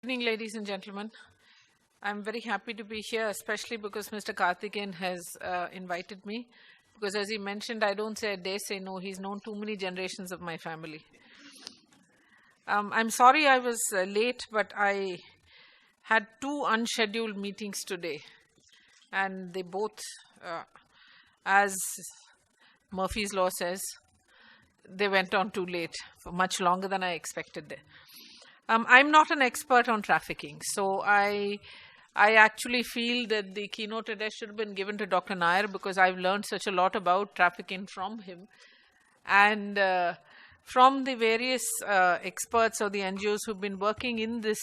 Good evening, ladies and gentlemen. I'm very happy to be here, especially because Mr. Karthikeyan has invited me. Because as he mentioned, I don't dare say no. He's known too many generations of my family. I'm sorry I was late, but I had two unscheduled meetings today. And they both, as Murphy's Law says, they went on too late, for much longer than I expected. I'm not an expert on trafficking, so I actually feel that the keynote address should have been given to Dr. Nair because I've learned such a lot about trafficking from him and from the various experts or the NGOs who've been working in this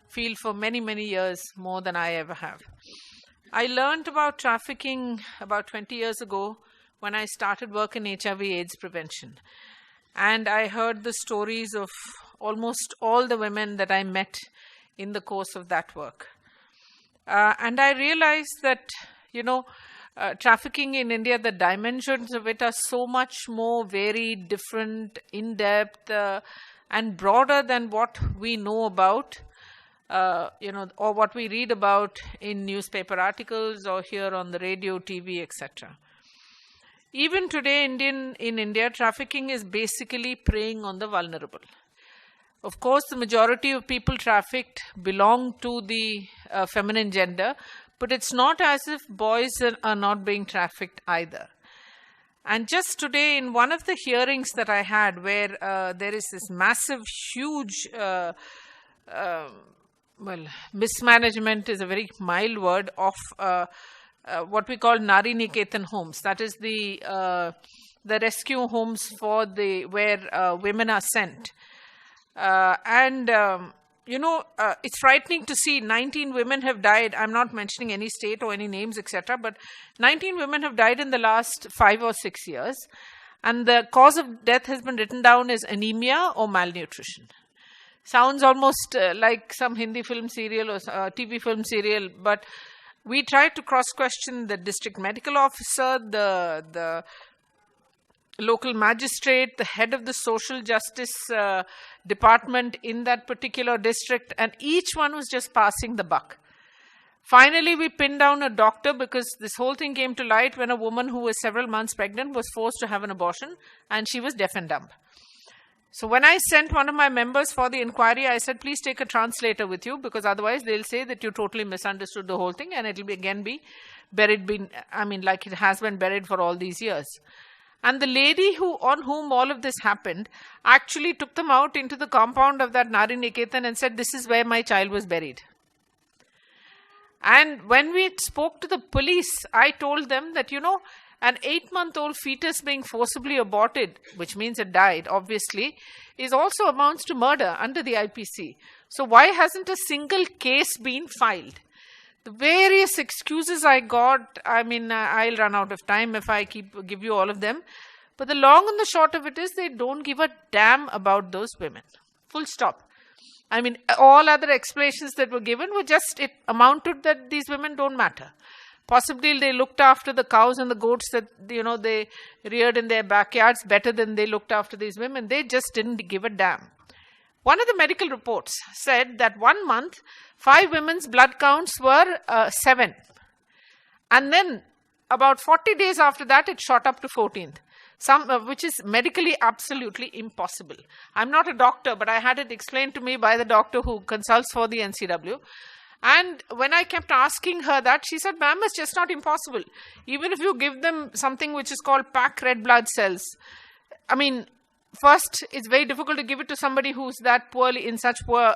field for many, many years, more than I ever have. I learned about trafficking about 20 years ago when I started work in HIV/AIDS prevention. And I heard the stories of almost all the women that I met in the course of that work. And I realized that, trafficking in India, the dimensions of it are so much more varied, different, in-depth, and broader than what we know about, or what we read about in newspaper articles or hear on the radio, TV, etc. Even today in India, trafficking is basically preying on the vulnerable. Of course, the majority of people trafficked belong to the feminine gender, but it's not as if boys are not being trafficked either. And just today, in one of the hearings that I had, where there is this massive, huge, mismanagement is a very mild word, of what we call Nari Niketan homes. That is the rescue homes for where women are sent. It's frightening to see 19 women have died. I'm not mentioning any state or any names, etc. But 19 women have died in the last 5 or 6 years. And the cause of death has been written down as anemia or malnutrition. Sounds almost like some Hindi film serial or TV film serial, but we tried to cross-question the district medical officer, the local magistrate, the head of the social justice department in that particular district, and each one was just passing the buck. Finally, we pinned down a doctor because this whole thing came to light when a woman who was several months pregnant was forced to have an abortion, and she was deaf and dumb. So when I sent one of my members for the inquiry, I said, please take a translator with you, because otherwise they'll say that you totally misunderstood the whole thing and it'll be buried, like it has been buried for all these years. And the lady on whom all of this happened actually took them out into the compound of that Nari Niketan and said, this is where my child was buried. And when we spoke to the police, I told them that, an 8-month-old fetus being forcibly aborted, which means it died, obviously, is also amounts to murder under the IPC. So why hasn't a single case been filed? The various excuses I got, I'll run out of time if I give you all of them. But the long and the short of it is they don't give a damn about those women. Full stop. All other explanations that were given were just, it amounted that these women don't matter. Possibly they looked after the cows and the goats that, they reared in their backyards better than they looked after these women. They just didn't give a damn. One of the medical reports said that 1 month, 5 women's blood counts were 7. And then about 40 days after that, it shot up to 14th, which is medically absolutely impossible. I'm not a doctor, but I had it explained to me by the doctor who consults for the NCW. And when I kept asking her that, she said, ma'am, it's just not impossible. Even if you give them something which is called packed red blood cells. First, it's very difficult to give it to somebody who's that poorly, in such poor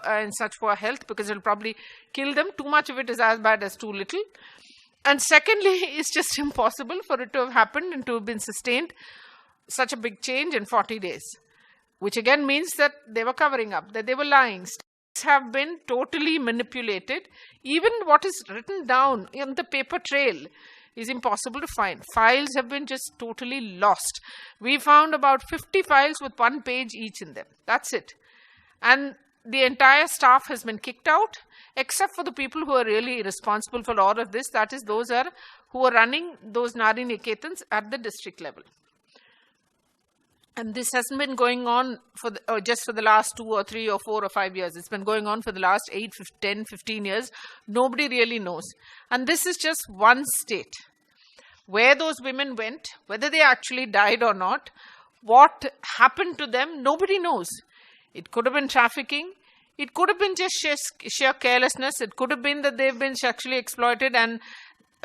health, because it'll probably kill them. Too much of it is as bad as too little. And secondly, it's just impossible for it to have happened and to have been sustained such a big change in 40 days. Which again means that they were covering up, that they were lying. Have been totally manipulated. Even what is written down in the paper trail is impossible to find. Files have been just totally lost. We found about 50 files with 1 page each in them. That's it. And the entire staff has been kicked out, except for the people who are really responsible for all of this. That is, who are running those Nari Niketans at the district level. And this hasn't been going on for just for the last 2 or 3 or 4 or 5 years. It's been going on for the last 8, 10, 15 years. Nobody really knows. And this is just one state. Where those women went, whether they actually died or not, what happened to them, nobody knows. It could have been trafficking. It could have been just sheer carelessness. It could have been that they've been sexually exploited and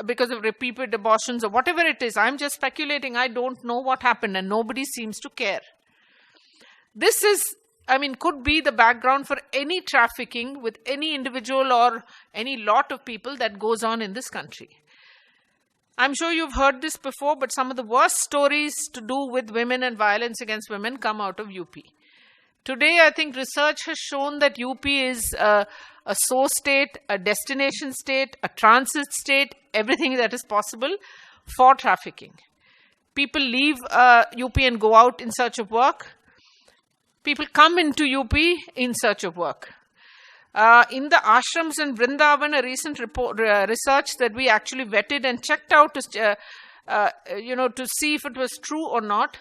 because of repeated abortions or whatever it is. I'm just speculating. I don't know what happened and nobody seems to care. This is, could be the background for any trafficking with any individual or any lot of people that goes on in this country. I'm sure you've heard this before, but some of the worst stories to do with women and violence against women come out of UP. Today, I think research has shown that UP is a source state, a destination state, a transit state, everything that is possible for trafficking. People leave UP and go out in search of work. People come into UP in search of work. In the ashrams in Vrindavan, a recent research that we actually vetted and checked out to see if it was true or not,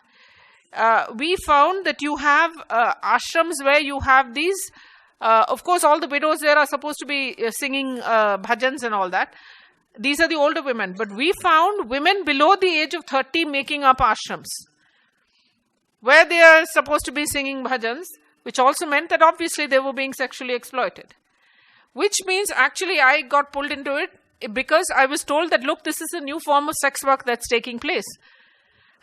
we found that you have ashrams where you have these, of course, all the widows there are supposed to be singing bhajans and all that. These are the older women. But we found women below the age of 30 making up ashrams, where they are supposed to be singing bhajans, which also meant that obviously they were being sexually exploited. Which means actually I got pulled into it because I was told that, look, this is a new form of sex work that's taking place.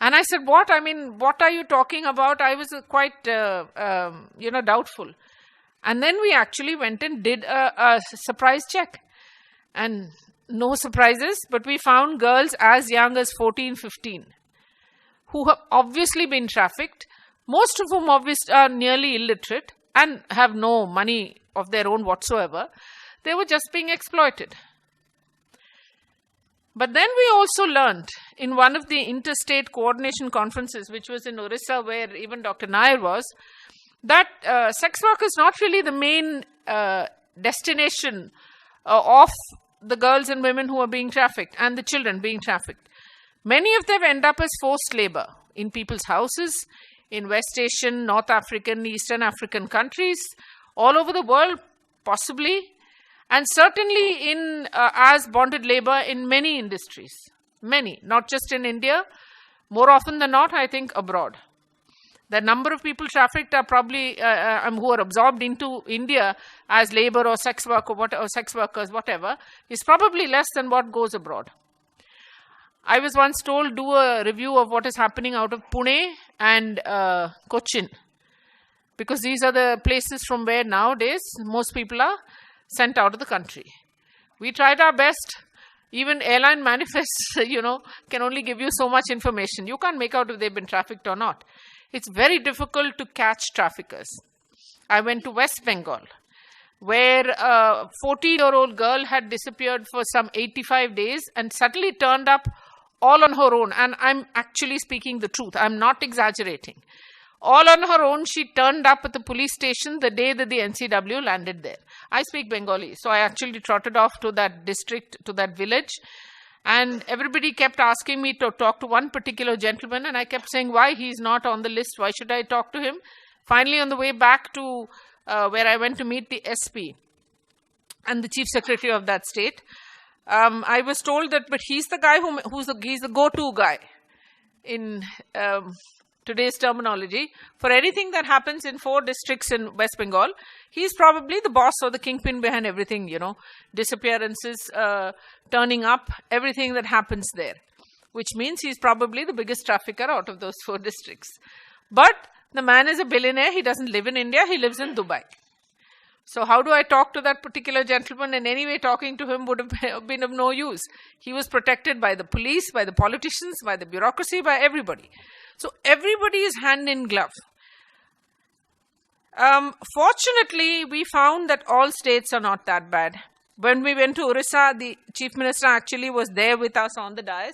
And I said, what? What are you talking about? I was quite, doubtful. And then we actually went and did a surprise check. And no surprises, but we found girls as young as 14, 15 who have obviously been trafficked, most of whom obviously are nearly illiterate and have no money of their own whatsoever. They were just being exploited. But then we also learned in one of the interstate coordination conferences, which was in Orissa, where even Dr. Nair was, that sex work is not really the main destination of the girls and women who are being trafficked and the children being trafficked. Many of them end up as forced labor in people's houses, in West Asian, North African, Eastern African countries, all over the world, possibly, and certainly in as bonded labor in many industries. Many, not just in India, more often than not, I think, abroad. The number of people trafficked are probably, who are absorbed into India as labor or sex work or sex workers, whatever, is probably less than what goes abroad. I was once told, do a review of what is happening out of Pune and Cochin, because these are the places from where nowadays most people are sent out of the country. We tried our best. Even airline manifests, can only give you so much information. You can't make out if they've been trafficked or not. It's very difficult to catch traffickers. I went to West Bengal, where a 14-year-old girl had disappeared for some 85 days and suddenly turned up all on her own. And I'm actually speaking the truth. I'm not exaggerating. All on her own, she turned up at the police station the day that the NCW landed there. I speak Bengali, so I actually trotted off to that district, to that village. And everybody kept asking me to talk to one particular gentleman, and I kept saying, why he's not on the list? Why should I talk to him? Finally, on the way back to where I went to meet the SP and the chief secretary of that state, I was told that, but he's the guy he's the go-to guy in today's terminology. For anything that happens in 4 districts in West Bengal, he's probably the boss or the kingpin behind everything, disappearances, turning up, everything that happens there, which means he's probably the biggest trafficker out of those 4 districts. But the man is a billionaire. He doesn't live in India. He lives in Dubai. So how do I talk to that particular gentleman? And anyway, talking to him would have been of no use. He was protected by the police, by the politicians, by the bureaucracy, by everybody. So everybody is hand in glove. Fortunately, we found that all states are not that bad. When we went to Orissa, the chief minister actually was there with us on the dais.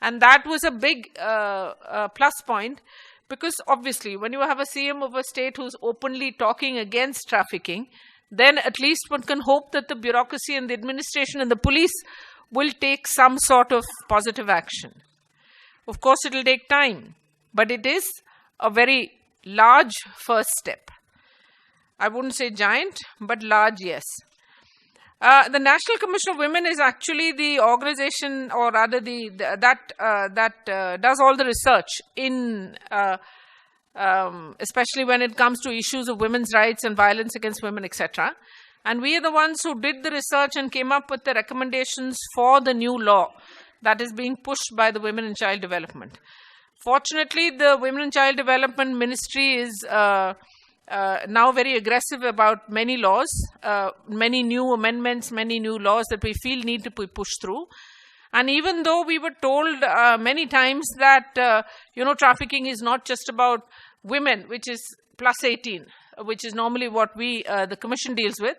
And that was a big plus point. Because obviously, when you have a CM of a state who's openly talking against trafficking, then at least one can hope that the bureaucracy and the administration and the police will take some sort of positive action. Of course, it will take time, but it is a very large first step. I wouldn't say giant, but large, yes. The National Commission of Women is actually the organization, or rather that does all the research in, especially when it comes to issues of women's rights and violence against women, etc. And we are the ones who did the research and came up with the recommendations for the new law that is being pushed by the Women and Child Development. Fortunately, the Women and Child Development Ministry is now very aggressive about many laws, many new amendments, many new laws that we feel need to be pushed through. And even though we were told many times that, trafficking is not just about women, which is plus 18, which is normally what the Commission deals with,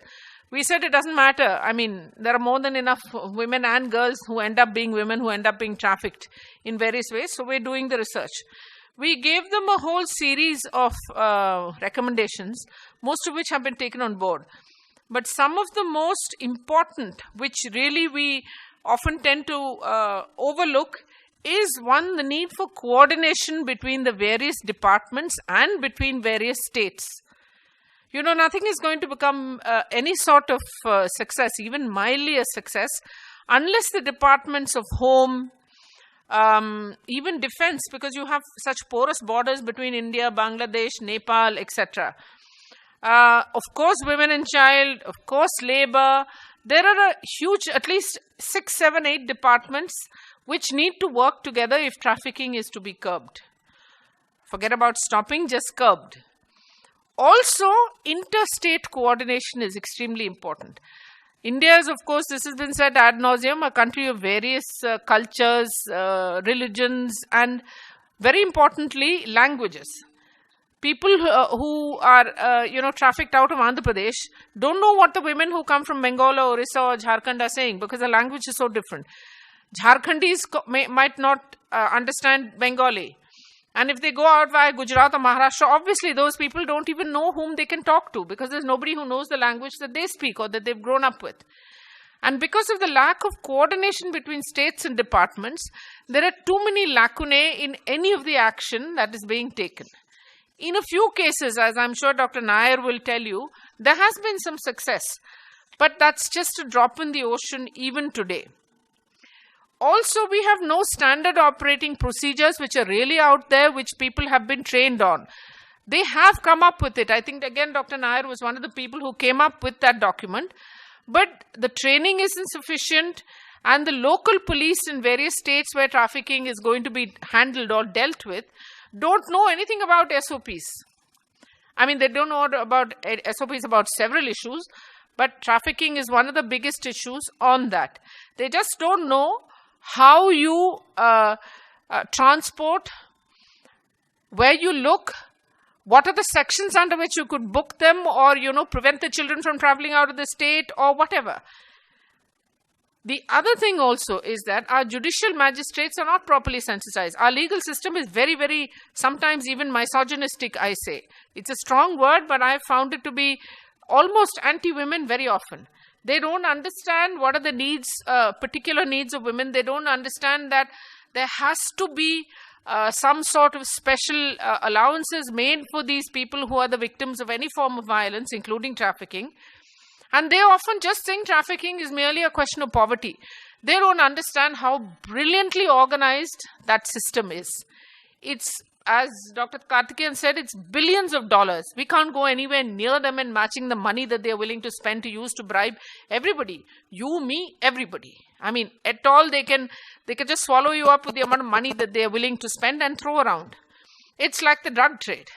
we said it doesn't matter. I mean, there are more than enough women and girls who end up being women, who end up being trafficked in various ways. So we're doing the research. We gave them a whole series of recommendations, most of which have been taken on board. But some of the most important, which really we often tend to overlook, is one, the need for coordination between the various departments and between various states. Nothing is going to become any sort of success, even mildly a success, unless the departments of home, even defense, because you have such porous borders between India, Bangladesh, Nepal, etc. Of course, women and child, of course, labor. There are a huge, at least 6, 7, 8 departments which need to work together if trafficking is to be curbed. Forget about stopping, just curbed. Also, interstate coordination is extremely important. India is, of course, this has been said ad nauseum, a country of various cultures, religions, and very importantly, languages. People who are, trafficked out of Andhra Pradesh don't know what the women who come from Bengal or Orissa or Jharkhand are saying, because the language is so different. Jharkhandis might not understand Bengali. And if they go out via Gujarat or Maharashtra, obviously those people don't even know whom they can talk to, because there's nobody who knows the language that they speak or that they've grown up with. And because of the lack of coordination between states and departments, there are too many lacunae in any of the action that is being taken. In a few cases, as I'm sure Dr. Nair will tell you, there has been some success, but that's just a drop in the ocean even today. Also, we have no standard operating procedures which are really out there, which people have been trained on. They have come up with it. I think, again, Dr. Nair was one of the people who came up with that document. But the training isn't sufficient, and the local police in various states where trafficking is going to be handled or dealt with don't know anything about SOPs. I mean, they don't know about SOPs about several issues, but trafficking is one of the biggest issues on that. They just don't know how you transport, where you look, what are the sections under which you could book them or, prevent the children from traveling out of the state or whatever. The other thing also is that our judicial magistrates are not properly sensitized. Our legal system is very, very, sometimes even misogynistic, I say. It's a strong word, but I've found it to be almost anti-women very often. They don't understand what are the needs, particular needs of women. They don't understand that there has to be some sort of special allowances made for these people who are the victims of any form of violence, including trafficking. And they often just think trafficking is merely a question of poverty. They don't understand how brilliantly organized that system is. It's, as Dr. Karthikeyan said, it's billions of dollars. We can't go anywhere near them in matching the money that they're willing to spend to use to bribe everybody. You, me, everybody. I mean, at all they can just swallow you up with the amount of money that they're willing to spend and throw around. It's like the drug trade.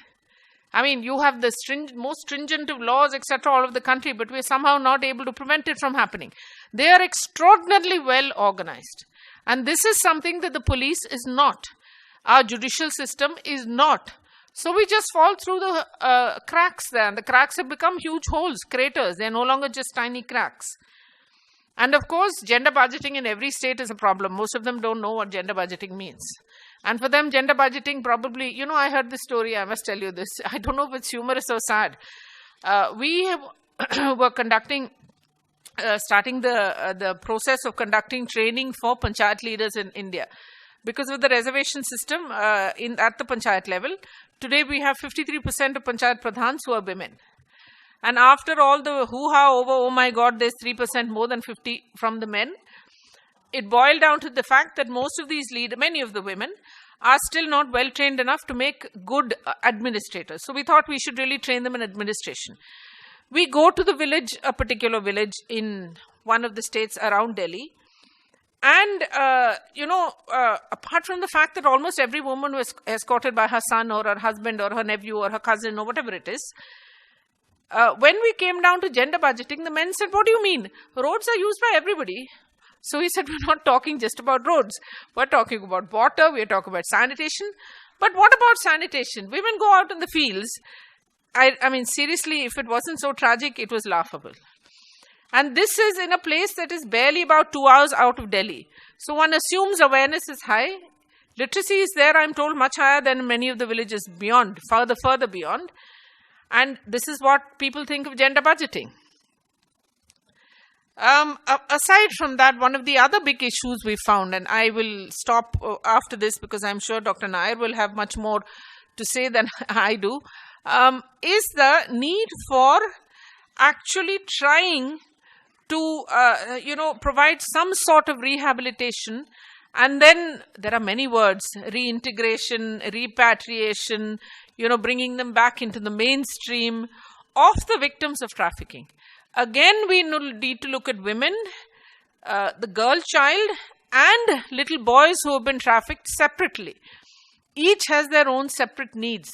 I mean, you have the most stringent of laws, etc., all over the country, but we're somehow not able to prevent it from happening. They are extraordinarily well organized. And this is something that the police is not. Our judicial system is not. So we just fall through the cracks there. And the cracks have become huge holes, craters. They're no longer just tiny cracks. And of course, gender budgeting in every state is a problem. Most of them don't know what gender budgeting means. And for them, gender budgeting probably, I heard this story, I must tell you this. I don't know if it's humorous or sad. We were conducting, starting the process of conducting training for panchayat leaders in India. Because of the reservation system at the panchayat level, today we have 53% of Panchayat Pradhans who are women. And after all the hoo-ha over, oh my God, there's 3% more than 50 from the men, it boiled down to the fact that most of these many of the women are still not well trained enough to make good administrators. So we thought we should really train them in administration. We go to the village, a particular village in one of the states around Delhi. And, apart from the fact that almost every woman was escorted by her son or her husband or her nephew or her cousin or whatever it is, when we came down to gender budgeting, the men said, what do you mean? Roads are used by everybody. So he said, we're not talking just about roads. We're talking about water, we're talking about sanitation. But what about sanitation? Women go out in the fields. I mean, seriously, if it wasn't so tragic, it was laughable. And this is in a place that is barely about 2 hours out of Delhi. So one assumes awareness is high. Literacy is there, I'm told, much higher than many of the villages beyond, further beyond. And this is what people think of gender budgeting. Aside from that, one of the other big issues we found, and I will stop after this because I'm sure Dr. Nair will have much more to say than I do, is the need for actually trying to, provide some sort of rehabilitation. And then there are many words, reintegration, repatriation, bringing them back into the mainstream of the victims of trafficking. Again, we need to look at women, the girl child, and little boys who have been trafficked separately. Each has their own separate needs.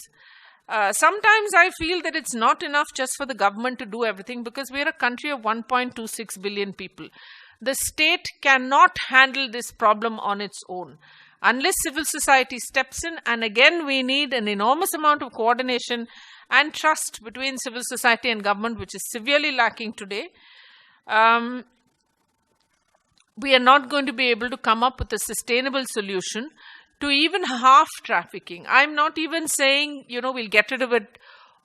Sometimes I feel that it's not enough just for the government to do everything because we're a country of 1.26 billion people. The state cannot handle this problem on its own unless civil society steps in. And again, we need an enormous amount of coordination and trust between civil society and government, which is severely lacking today. We are not going to be able to come up with a sustainable solution to even half trafficking. I'm not even saying, we'll get rid of it,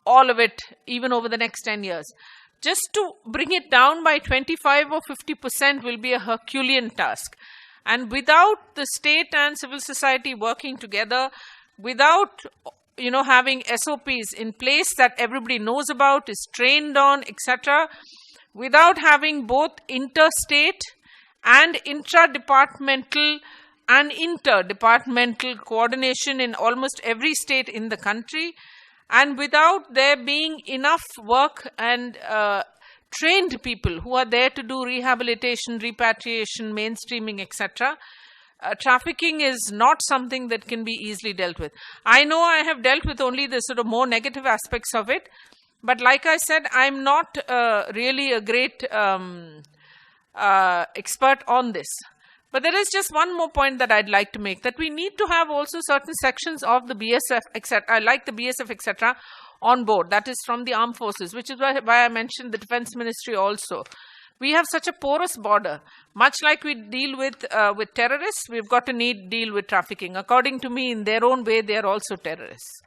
all of it, even over the next 10 years. Just to bring it down by 25 or 50% will be a Herculean task. And without the state and civil society working together, without having SOPs in place that everybody knows about, is trained on, etc., without having both interstate and intra-departmental and interdepartmental coordination in almost every state in the country, and without there being enough work and trained people who are there to do rehabilitation, repatriation, mainstreaming, etc., trafficking is not something that can be easily dealt with. I know I have dealt with only the sort of more negative aspects of it, but like I said, I'm not really a great expert on this. But there is just one more point that I'd like to make, that we need to have also certain sections of the BSF, etc., like the BSF, etc., on board. That is from the armed forces, which is why I mentioned the Defense Ministry also. We have such a porous border. Much like we deal with terrorists, we've got to deal with trafficking. According to me, in their own way, they are also terrorists.